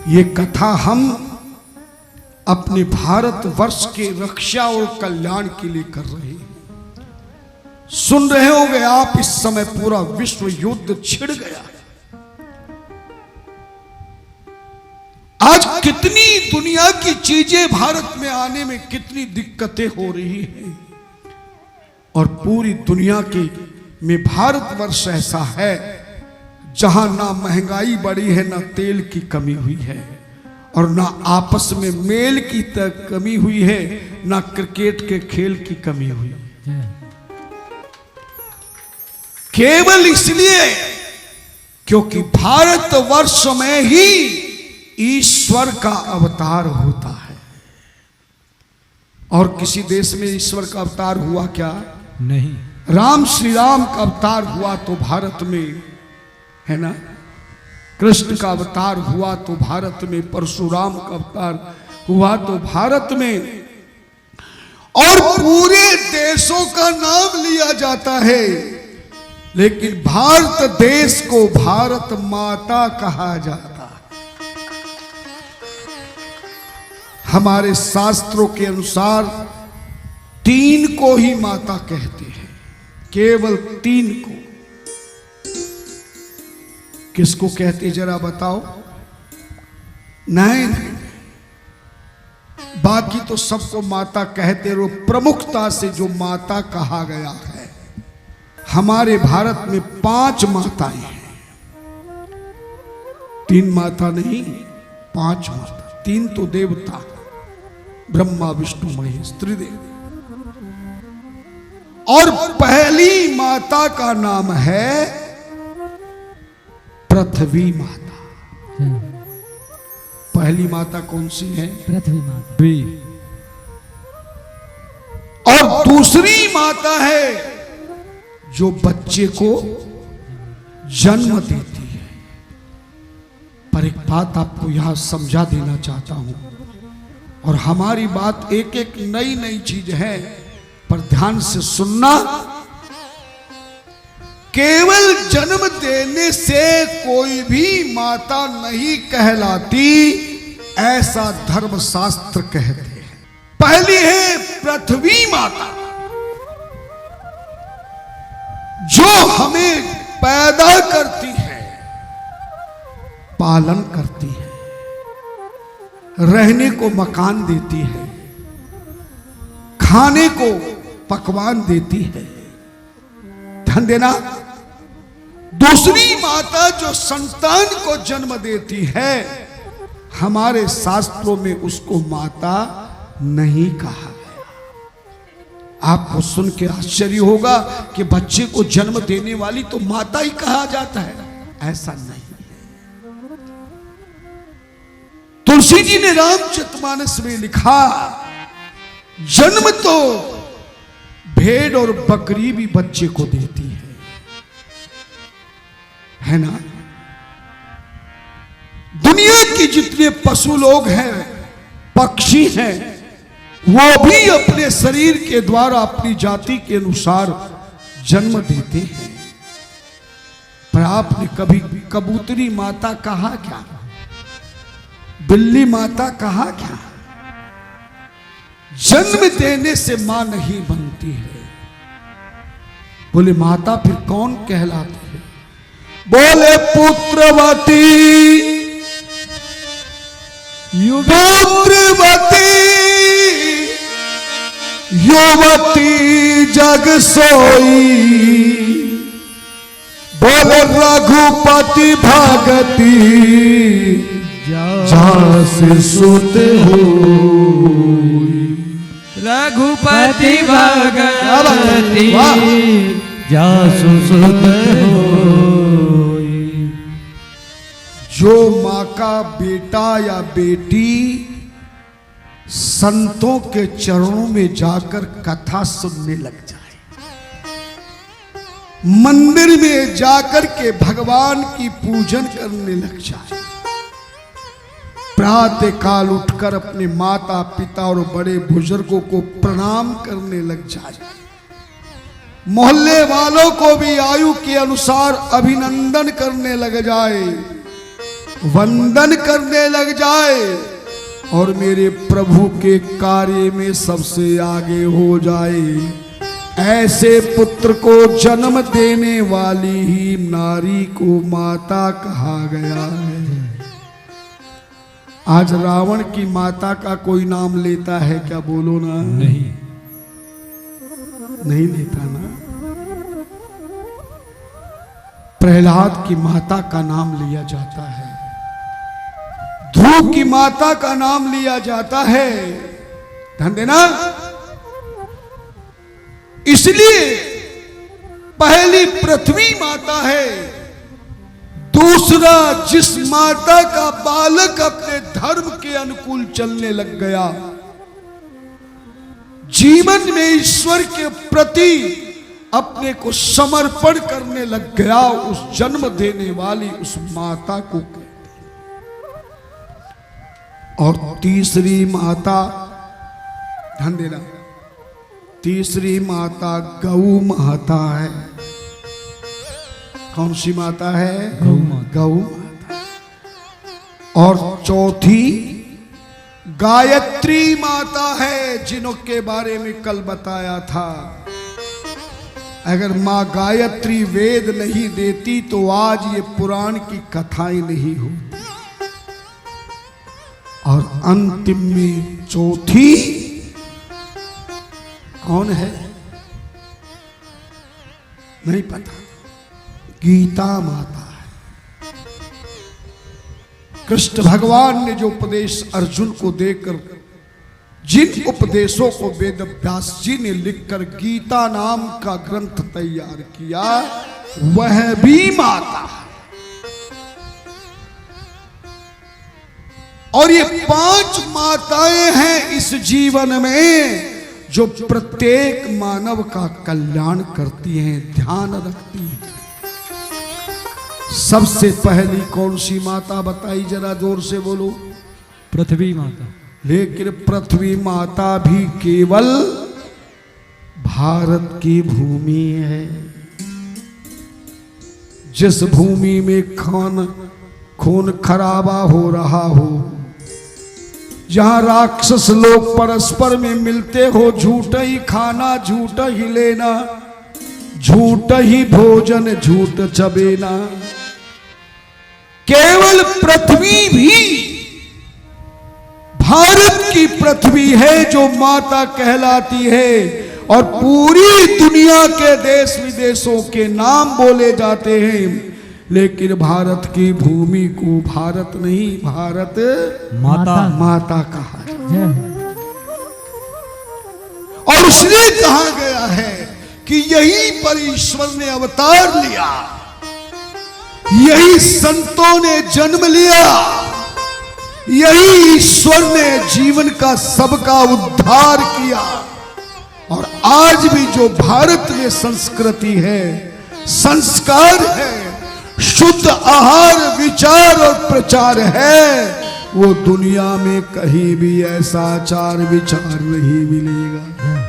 ये कथा हम अपने भारतवर्ष के रक्षा और कल्याण के लिए कर रहे हैं। सुन रहे होंगे आप, इस समय पूरा विश्व युद्ध छिड़ गया है। आज कितनी दुनिया की चीजें भारत में आने में कितनी दिक्कतें हो रही हैं, और पूरी दुनिया के में भारतवर्ष ऐसा है जहां ना महंगाई बढ़ी है, ना तेल की कमी हुई है, और ना आपस में मेल की कमी हुई है, ना क्रिकेट के खेल की कमी हुई है। केवल इसलिए क्योंकि भारतवर्ष में ही ईश्वर का अवतार होता है। और किसी देश में ईश्वर का अवतार हुआ क्या? नहीं। राम श्री राम का अवतार हुआ तो भारत में है ना, कृष्ण का अवतार हुआ तो भारत में, परशुराम का अवतार हुआ तो भारत में, और पूरे देशों का नाम लिया जाता है, लेकिन भारत देश को भारत माता कहा जाता है। हमारे शास्त्रों के अनुसार 3 को ही माता कहते हैं, केवल 3 को। किसको कहते जरा बताओ? नहीं, बाकी तो सबको माता कहते रहो। प्रमुखता से जो माता कहा गया है, हमारे भारत में 5 माताएं हैं। 3 माता नहीं, 5 माता। 3 तो देवता, ब्रह्मा विष्णु महेश त्रिदेव। और पहली माता का नाम है पृथ्वी माता। पहली माता कौन सी है? पृथ्वी माता। और दूसरी माता है जो बच्चे को जन्म देती है। पर एक बात आपको यहां समझा देना चाहता हूं, और हमारी बात एक एक नई नई चीज है, पर ध्यान से सुनना। केवल जन्म देने से कोई भी माता नहीं कहलाती, ऐसा धर्मशास्त्र कहते हैं। पहली है पृथ्वी माता, जो हमें पैदा करती है, पालन करती है, रहने को मकान देती है, खाने को पकवान देती है। ध्यान देना। दूसरी माता जो संतान को जन्म देती है, हमारे शास्त्रों में उसको माता नहीं कहा गया। आपको सुन के आश्चर्य होगा कि बच्चे को जन्म देने वाली तो माता ही कहा जाता है। ऐसा नहीं। तुलसी जी ने रामचरितमानस में लिखा, जन्म तो भेड़ और बकरी भी बच्चे को देती है ना। दुनिया के जितने पशु लोग हैं, पक्षी हैं, वो भी अपने शरीर के द्वारा अपनी जाति के अनुसार जन्म देते हैं। पर आपने कभी कबूतरी माता कहा क्या? बिल्ली माता कहा क्या? जन्म देने से मां नहीं बनती है। बोले माता फिर कौन कहलाती है? बोले पुत्रवती, पुत्रवती युवती जग सोई, बोले रघुपति भगती जास सुत हो। रघुपति भगती जासु सुत होई। जो माँ का बेटा या बेटी संतों के चरणों में जाकर कथा सुनने लग जाए, मंदिर में जाकर के भगवान की पूजन करने लग जाए, प्रातः काल उठकर अपने माता पिता और बड़े बुजुर्गों को प्रणाम करने लग जाए, मोहल्ले वालों को भी आयु के अनुसार अभिनंदन करने लग जाए, वंदन करने लग जाए और मेरे प्रभु के कार्य में सबसे आगे हो जाए, ऐसे पुत्र को जन्म देने वाली ही नारी को माता कहा गया है। आज रावण की माता का कोई नाम लेता है क्या? बोलो ना। नहीं लेता ना। प्रहलाद की माता का नाम लिया जाता है, ध्रुव की माता का नाम लिया जाता है। ध्यान देना। इसलिए पहली पृथ्वी माता है, दूसरा जिस माता का बालक अपने धर्म के अनुकूल चलने लग गया, जीवन में ईश्वर के प्रति अपने को समर्पण करने लग गया, उस जन्म देने वाली उस माता को कहते हैं। और तीसरी माता, ध्यान देना, तीसरी माता गौ माता है। कौन सी माता है? गौ माता। और चौथी गायत्री माता है, जिनके बारे में कल बताया था। अगर मां गायत्री वेद नहीं देती तो आज ये पुराण की कथाएं नहीं होती। और अंतिम में चौथी कौन है? नहीं पता। गीता माता है। कृष्ण भगवान ने जो उपदेश अर्जुन को देकर, जिन उपदेशों को वेद व्यास जी ने लिखकर गीता नाम का ग्रंथ तैयार किया, वह भी माता है। और ये 5 माताएं हैं इस जीवन में जो प्रत्येक मानव का कल्याण करती हैं, ध्यान रखती हैं। सबसे पहली कौन सी माता बताई? जरा जोर से बोलो। पृथ्वी माता। लेकिन पृथ्वी माता भी केवल भारत की भूमि है। जिस भूमि में खून खराबा हो रहा हो, जहां राक्षस लोग परस्पर में मिलते हो, झूठ ही खाना, झूठ ही लेना, झूठ ही भोजन, झूठ चबेना, केवल पृथ्वी भी भारत की पृथ्वी है जो माता कहलाती है। और पूरी दुनिया के देश विदेशों के नाम बोले जाते हैं, लेकिन भारत की भूमि को भारत नहीं, भारत माता कहा जाता है। और इसलिए कहा गया है कि यहीं पर ईश्वर ने अवतार लिया, यही संतों ने जन्म लिया, यही ईश्वर ने जीवन का सबका उद्धार किया। और आज भी जो भारत में संस्कृति है, संस्कार है, शुद्ध आहार, विचार और प्रचार है, वो दुनिया में कहीं भी ऐसा आचार विचार नहीं मिलेगा।